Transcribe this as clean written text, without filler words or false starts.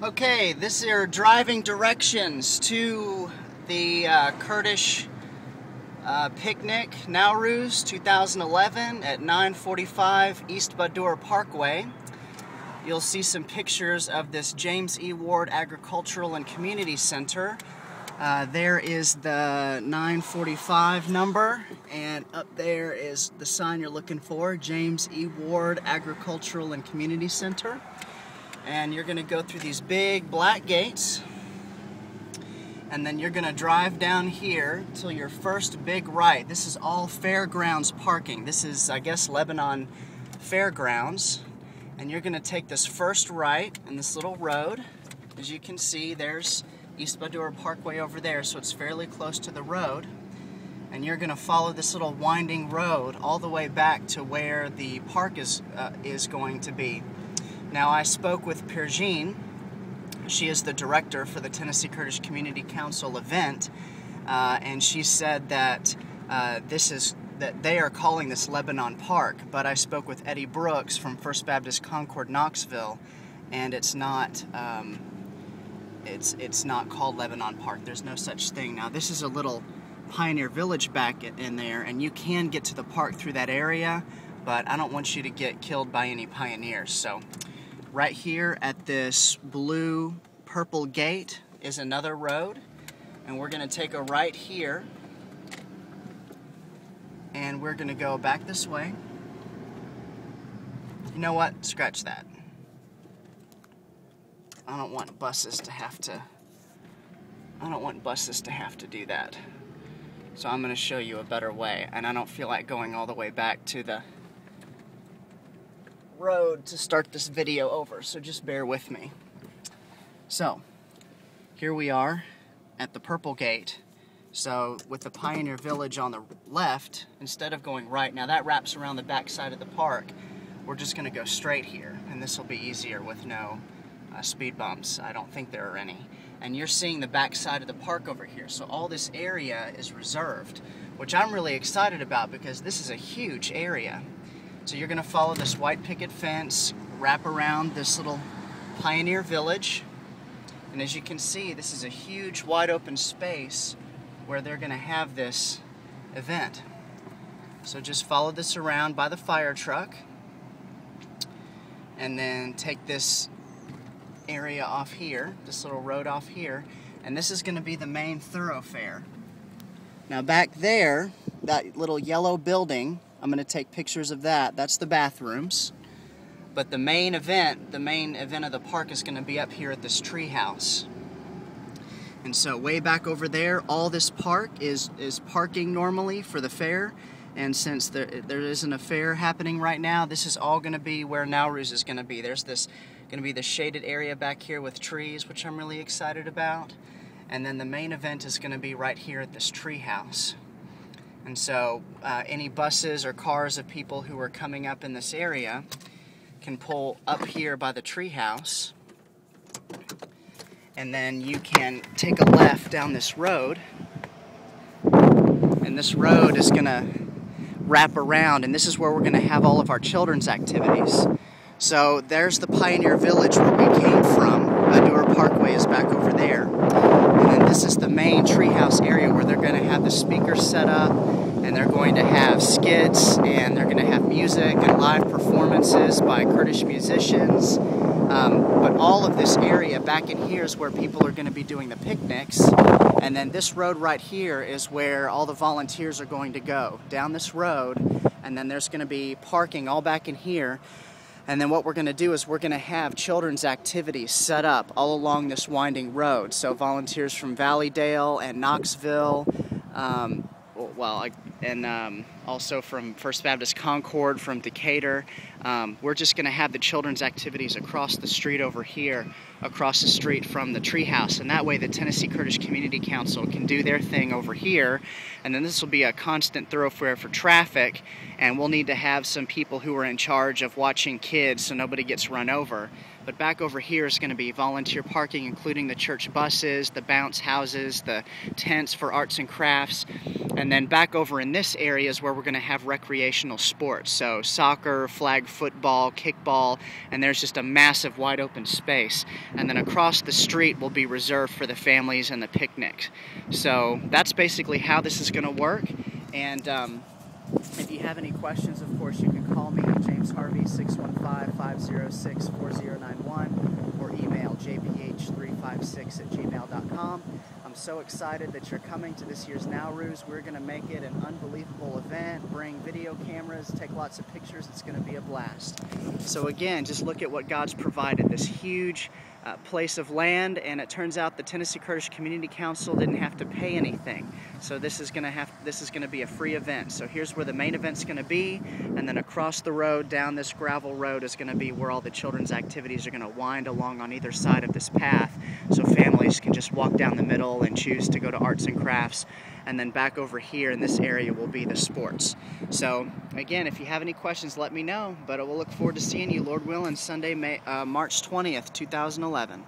Okay, this is your driving directions to the Kurdish picnic, Newroz 2011 at 945 East Badur Parkway. You'll see some pictures of this James E. Ward Agricultural and Community Center. There is the 945 number, and up there is the sign you're looking for, James E. Ward Agricultural and Community Center. And you're going to go through these big black gates, and then you're going to drive down here till your first big right. This is all fairgrounds parking. This is, I guess, Lebanon Fairgrounds. And you're going to take this first right in this little road. As you can see, there's East Badur Parkway over there, so it's fairly close to the road. And you're going to follow this little winding road all the way back to where the park is going to be. Now, I spoke with Perjeen. She is the director for the Tennessee Kurdish Community Council event, and she said that that they are calling this Lebanon Park. But I spoke with Eddie Brooks from First Baptist Concord, Knoxville, and it's not called Lebanon Park. There's no such thing. Now, this is a little pioneer village back in there, and you can get to the park through that area, but I don't want you to get killed by any pioneers. So right here at this blue purple gate is another road, and we're going to take a right here, and we're going to go back this way. You know what? Scratch that. I don't want buses to have to do that. So I'm going to show you a better way, and I don't feel like going all the way back to the road to start this video over, so just bear with me. So here we are at the purple gate. So with the Pioneer Village on the left, instead of going right, now that wraps around the back side of the park, we're just going to go straight here, and this will be easier with no speed bumps. I don't think there are any. And you're seeing the back side of the park over here, so all this area is reserved, which I'm really excited about because this is a huge area. So you're going to follow this white picket fence, wrap around this little pioneer village, and as you can see, this is a huge wide open space where they're going to have this event. So just follow this around by the fire truck, and then take this area off here, this little road off here, and this is going to be the main thoroughfare. Now back there, that little yellow building, I'm going to take pictures of that. That's the bathrooms. But the main event of the park is going to be up here at this tree house. And so way back over there, all this park is parking normally for the fair. And since there isn't a fair happening right now, this is all going to be where Newroz is going to be. There's this going to be the shaded area back here with trees, which I'm really excited about. And then the main event is going to be right here at this tree house. And so any buses or cars of people who are coming up in this area can pull up here by the treehouse, and then you can take a left down this road, and this road is going to wrap around, and this is where we're going to have all of our children's activities. So there's the Pioneer Village where we came from. Badur Parkway is back over there. And then this is the main treehouse area where they're going to have the speakers set up, and they're going to have skits, and they're going to have music and live performances by Kurdish musicians. But all of this area back in here is where people are going to be doing the picnics. And then this road right here is where all the volunteers are going to go. Down this road, and then there's going to be parking all back in here. And then what we're going to do is we're going to have children's activities set up all along this winding road. So volunteers from Valleydale and Knoxville, also from First Baptist Concord, from Decatur. We're just going to have the children's activities across the street over here, across the street from the treehouse, and that way the Tennessee Kurdish Community Council can do their thing over here, and then this will be a constant thoroughfare for traffic, and we'll need to have some people who are in charge of watching kids so nobody gets run over. But back over here is going to be volunteer parking, including the church buses, the bounce houses, the tents for arts and crafts. And then back over in then this area is where we're going to have recreational sports, so soccer, flag football, kickball, and there's just a massive wide open space. And then across the street will be reserved for the families and the picnics. So that's basically how this is going to work. And if you have any questions, of course, you can call me, James Harvey, 615-506-4091, or email jph356@gmail.com. I'm so excited that you're coming to this year's Newroz. We're going to make it an unbelievable event, bring video cameras, take lots of pictures. It's going to be a blast. So again, just look at what God's provided, this huge place of land, and it turns out the Tennessee Kurdish Community Council didn't have to pay anything. So this is going to be a free event. So here's where the main event's going to be, and then across the road down this gravel road is going to be where all the children's activities are going to wind along on either side of this path, so families can just walk down the middle and choose to go to arts and crafts. And then back over here in this area will be the sports. So again, if you have any questions, let me know. But we'll look forward to seeing you, Lord willing, Sunday, March 20th, 2011.